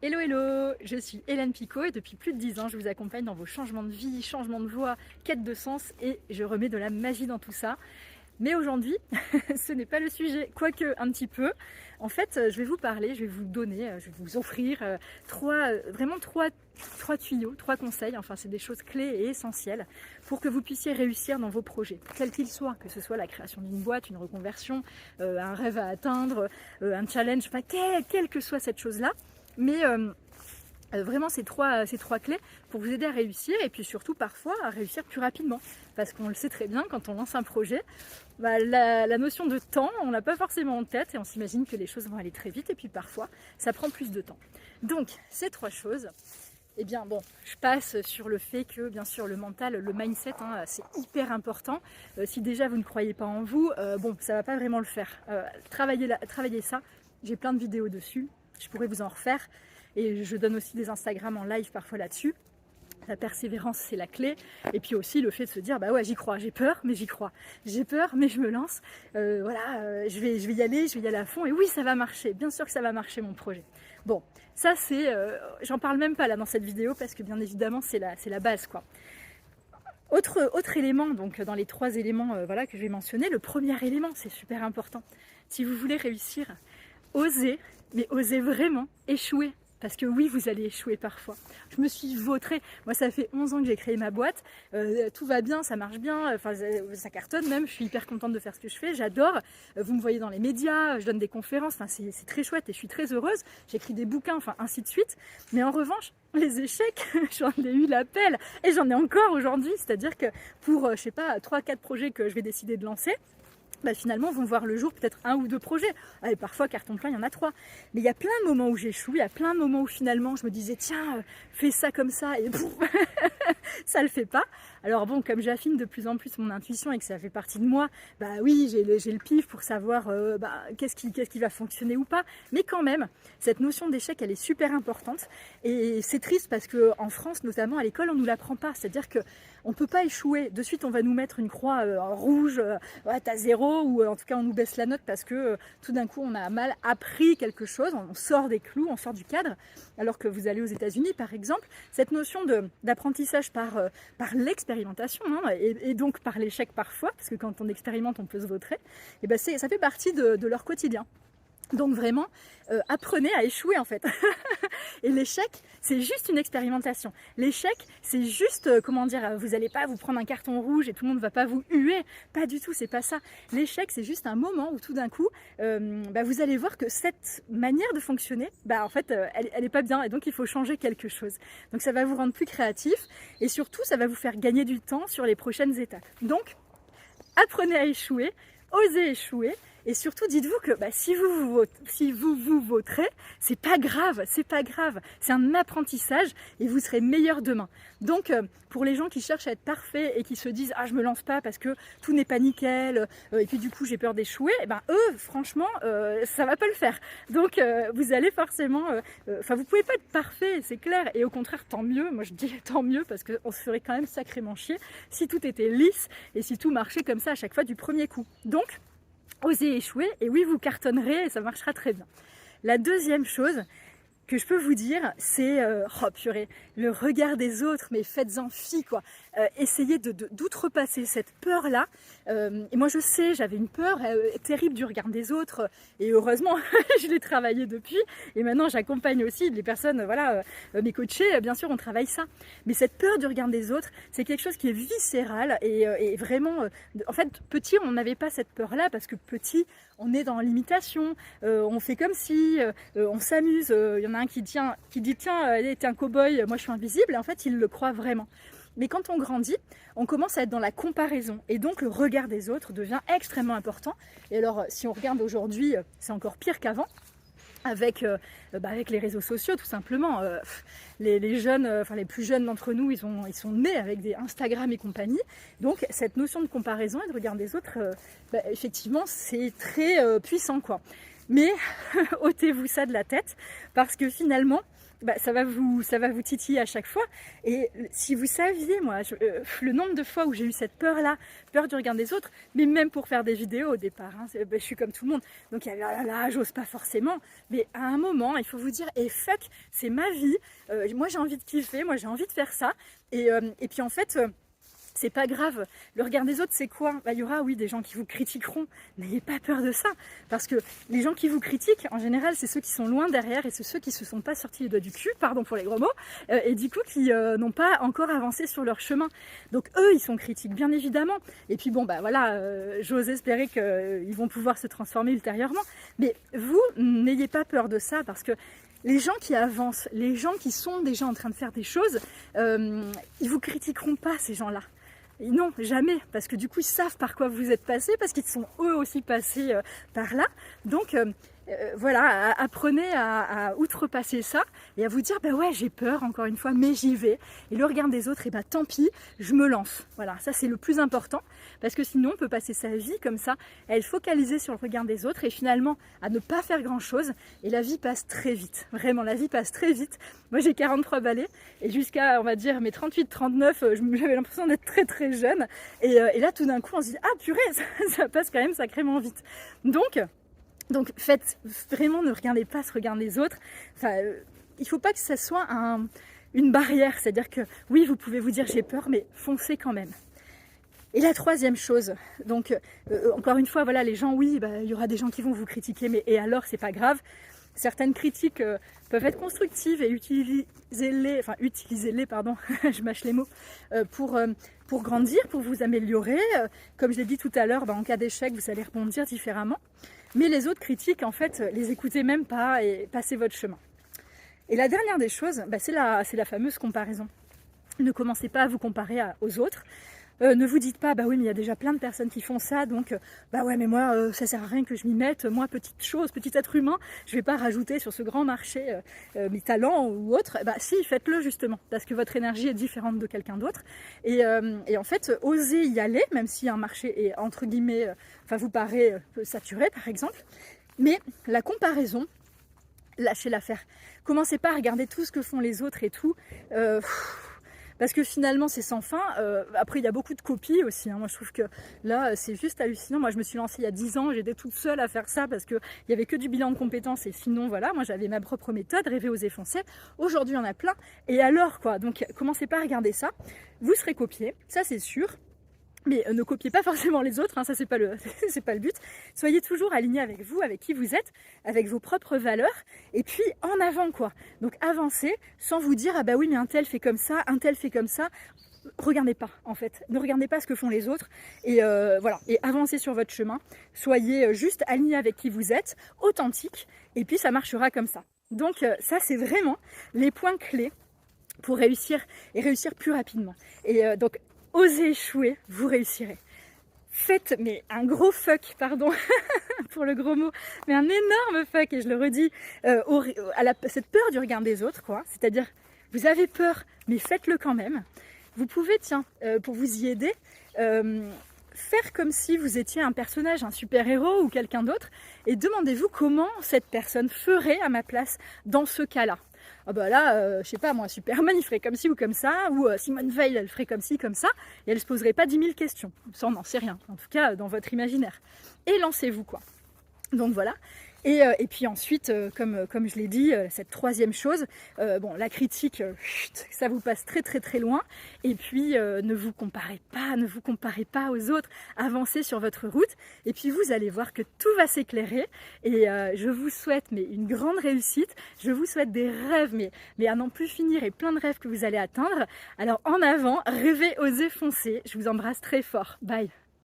Hello hello, je suis Hélène Picot et depuis plus de 10 ans je vous accompagne dans vos changements de vie, changements de voie, quête de sens et je remets de la magie dans tout ça. Mais aujourd'hui, ce n'est pas le sujet, quoique un petit peu. En fait, je vais vous parler, je vais vous donner, je vais vous offrir trois tuyaux, trois conseils, enfin c'est des choses clés et essentielles pour que vous puissiez réussir dans vos projets, quels qu'ils soient, que ce soit la création d'une boîte, une reconversion, un rêve à atteindre, un challenge, enfin quelle que soit cette chose-là. Mais vraiment ces trois clés pour vous aider à réussir et puis surtout parfois à réussir plus rapidement. Parce qu'on le sait très bien, quand on lance un projet, la notion de temps, on l'a pas forcément en tête et on s'imagine que les choses vont aller très vite et puis parfois ça prend plus de temps. Donc ces trois choses, eh bien bon, je passe sur le fait que bien sûr le mental, le mindset, c'est hyper important. Si déjà vous ne croyez pas en vous, bon ça va pas vraiment le faire. Travaillez ça, j'ai plein de vidéos dessus. Je pourrais vous en refaire et je donne aussi des Instagram en live parfois là-dessus. La persévérance, c'est la clé. Et puis aussi le fait de se dire, bah ouais, j'y crois, j'ai peur, mais j'y crois. J'ai peur, mais je me lance. Je vais y aller à fond. Et oui, ça va marcher. Bien sûr que ça va marcher, mon projet. Bon, ça c'est... j'en parle même pas là dans cette vidéo parce que bien évidemment, c'est la base, quoi. Autre élément, donc dans les trois éléments que je vais mentionner, le premier élément, c'est super important. Si vous voulez réussir, osez, mais osez vraiment échouer. Parce que oui, vous allez échouer parfois. Je me suis vautrée. Moi, ça fait 11 ans que j'ai créé ma boîte. Tout va bien, ça marche bien. Enfin, ça cartonne même. Je suis hyper contente de faire ce que je fais. J'adore. Vous me voyez dans les médias. Je donne des conférences. Enfin, c'est très chouette et je suis très heureuse. J'écris des bouquins, enfin, ainsi de suite. Mais en revanche, les échecs, j'en ai eu la pelle. Et j'en ai encore aujourd'hui. C'est-à-dire que pour, je sais pas, 3-4 projets que je vais décider de lancer, finalement vont voir le jour peut-être 1 ou 2 projets. Et parfois carton plein il y en a 3. Mais il y a plein de moments où j'échoue, il y a plein de moments où finalement je me disais tiens fais ça comme ça et pouf, ça le fait pas. Alors bon, comme j'affine de plus en plus mon intuition et que ça fait partie de moi, bah oui j'ai le pif pour savoir qu'est-ce qui va fonctionner ou pas. Mais quand même cette notion d'échec elle est super importante et c'est triste parce que en France notamment à l'école on nous l'apprend pas. C'est-à-dire que on peut pas échouer. De suite on va nous mettre une croix en rouge, ouais, t'as 0 ou en tout cas on nous baisse la note parce que tout d'un coup on a mal appris quelque chose, on sort des clous, on sort du cadre. Alors que vous allez aux États-Unis par exemple, cette notion d'apprentissage par l'expérimentation et donc par l'échec parfois, parce que quand on expérimente on peut se vautrer, et ben ça fait partie de leur quotidien. Donc vraiment, apprenez à échouer en fait. Et l'échec, c'est juste une expérimentation. L'échec, c'est juste, vous n'allez pas vous prendre un carton rouge et tout le monde ne va pas vous huer. Pas du tout, c'est pas ça. L'échec, c'est juste un moment où tout d'un coup, vous allez voir que cette manière de fonctionner, en fait, elle est pas bien et donc il faut changer quelque chose. Donc ça va vous rendre plus créatif et surtout, ça va vous faire gagner du temps sur les prochaines étapes. Donc, apprenez à échouer, osez échouer. Et surtout, dites-vous que si vous vous vautrez, c'est pas grave, c'est un apprentissage et vous serez meilleur demain. Donc, pour les gens qui cherchent à être parfaits et qui se disent « Ah, je me lance pas parce que tout n'est pas nickel et puis du coup j'ai peur d'échouer », eux, franchement, ça va pas le faire. Donc, vous allez forcément... vous pouvez pas être parfait, c'est clair. Et au contraire, tant mieux. Moi, je dis tant mieux parce qu'on se ferait quand même sacrément chier si tout était lisse et si tout marchait comme ça à chaque fois du premier coup. Donc, osez échouer et oui, vous cartonnerez et ça marchera très bien. La deuxième chose que je peux vous dire, c'est le regard des autres, mais faites-en fi quoi. Essayez d'outrepasser cette peur-là. Et moi je sais, j'avais une peur terrible du regard des autres et heureusement je l'ai travaillé depuis et maintenant j'accompagne aussi les personnes, mes coachés, bien sûr on travaille ça. Mais cette peur du regard des autres, c'est quelque chose qui est viscéral et vraiment, en fait petit on n'avait pas cette peur-là parce que petit on est dans l'imitation, on fait comme si, on s'amuse, il y en a un qui dit tiens, t'es un cow-boy, moi je suis invisible, et en fait il le croit vraiment. Mais quand on grandit, on commence à être dans la comparaison et donc le regard des autres devient extrêmement important. Et alors si on regarde aujourd'hui, c'est encore pire qu'avant. Avec les réseaux sociaux tout simplement. Les jeunes, les plus jeunes d'entre nous, ils sont nés avec des Instagram et compagnie. Donc cette notion de comparaison et de regard des autres, effectivement, c'est très puissant quoi. Mais ôtez-vous ça de la tête parce que finalement, ça va vous titiller à chaque fois. Et si vous saviez, moi, le nombre de fois où j'ai eu cette peur-là, peur du regard des autres, mais même pour faire des vidéos au départ, hein, je suis comme tout le monde, donc il y a là, j'ose pas forcément, mais à un moment, il faut vous dire, fuck, c'est ma vie, moi j'ai envie de kiffer, moi j'ai envie de faire ça, et puis en fait... c'est pas grave. Le regard des autres, c'est quoi? Il y aura, oui, des gens qui vous critiqueront. N'ayez pas peur de ça. Parce que les gens qui vous critiquent, en général, c'est ceux qui sont loin derrière et c'est ceux qui se sont pas sortis les doigts du cul, pardon pour les gros mots, et du coup, qui n'ont pas encore avancé sur leur chemin. Donc, eux, ils sont critiques, bien évidemment. Et puis, bon, voilà, j'ose espérer qu'ils vont pouvoir se transformer ultérieurement. Mais vous, n'ayez pas peur de ça parce que les gens qui avancent, les gens qui sont déjà en train de faire des choses, ils vous critiqueront pas, ces gens-là. Et non, jamais, parce que du coup ils savent par quoi vous êtes passé, parce qu'ils sont eux aussi passés par là. Donc voilà, apprenez à outrepasser ça et à vous dire bah ouais, j'ai peur encore une fois, mais j'y vais. Et le regard des autres, et bah tant pis, je me lance. Voilà, ça c'est le plus important, parce que sinon on peut passer sa vie comme ça, à être focalisé sur le regard des autres et finalement à ne pas faire grand chose. Et la vie passe très vite, vraiment, la vie passe très vite. Moi j'ai 43 balais et jusqu'à on va dire mes 38-39, j'avais l'impression d'être très très jeune. Et là tout d'un coup on se dit ah purée, ça passe quand même sacrément vite. Donc faites vraiment, ne regardez pas ce regard des autres. Enfin, il ne faut pas que ça soit une barrière, c'est-à-dire que oui, vous pouvez vous dire j'ai peur, mais foncez quand même. Et la troisième chose, donc encore une fois, voilà, les gens, oui, il y aura des gens qui vont vous critiquer, mais et alors, c'est pas grave. Certaines critiques peuvent être constructives et utilisez-les, je mâche les mots, pour grandir, pour vous améliorer. Comme je l'ai dit tout à l'heure, en cas d'échec, vous allez rebondir différemment. Mais les autres critiques, en fait, les écoutez même pas et passez votre chemin. Et la dernière des choses, c'est la fameuse comparaison. Ne commencez pas à vous comparer aux autres. Ne vous dites pas, oui, mais il y a déjà plein de personnes qui font ça, donc, ouais, mais moi, ça sert à rien que je m'y mette. Moi, petite chose, petit être humain, je vais pas rajouter sur ce grand marché mes talents ou autres. Si, faites-le justement, parce que votre énergie est différente de quelqu'un d'autre. Et en fait, osez y aller, même si un marché est, entre guillemets, vous paraît saturé, par exemple. Mais la comparaison, lâchez l'affaire. Commencez pas à regarder tout ce que font les autres et tout. Parce que finalement c'est sans fin. Après il y a beaucoup de copies aussi, hein. Moi je trouve que là c'est juste hallucinant. Moi je me suis lancée il y a 10 ans, j'étais toute seule à faire ça parce qu'il n'y avait que du bilan de compétences et sinon voilà, moi j'avais ma propre méthode, rêver, oser, foncer. Aujourd'hui il y en a plein. Et alors quoi, donc commencez pas à regarder ça. Vous serez copié, ça c'est sûr. Mais ne copiez pas forcément les autres, hein, ça c'est pas le but. Soyez toujours aligné avec vous, avec qui vous êtes, avec vos propres valeurs, et puis en avant quoi. Donc avancez sans vous dire ah bah oui mais un tel fait comme ça, un tel fait comme ça. Regardez pas en fait, ne regardez pas ce que font les autres et voilà, et avancez sur votre chemin. Soyez juste aligné avec qui vous êtes, authentique, et puis ça marchera comme ça. Donc ça c'est vraiment les points clés pour réussir et réussir plus rapidement. Et donc osez échouer, vous réussirez. Faites, mais un gros fuck, pardon pour le gros mot, mais un énorme fuck, et je le redis, cette peur du regard des autres, quoi. C'est-à-dire, vous avez peur, mais faites-le quand même. Vous pouvez, pour vous y aider, faire comme si vous étiez un personnage, un super-héros ou quelqu'un d'autre, et demandez-vous comment cette personne ferait à ma place dans ce cas-là. Ah là, je sais pas moi, Superman il ferait comme ci ou comme ça, ou Simone Veil elle ferait comme ci, comme ça, et elle se poserait pas 10 000 questions. Ça on n'en sait rien, en tout cas dans votre imaginaire. Et lancez-vous quoi. Donc voilà. Et puis ensuite, comme je l'ai dit, cette troisième chose, la critique, ça vous passe très très très loin. Et puis ne vous comparez pas aux autres, avancez sur votre route. Et puis vous allez voir que tout va s'éclairer. Et je vous souhaite une grande réussite. Je vous souhaite des rêves, mais à n'en plus finir et plein de rêves que vous allez atteindre. Alors en avant, rêvez, osez, foncez. Je vous embrasse très fort. Bye.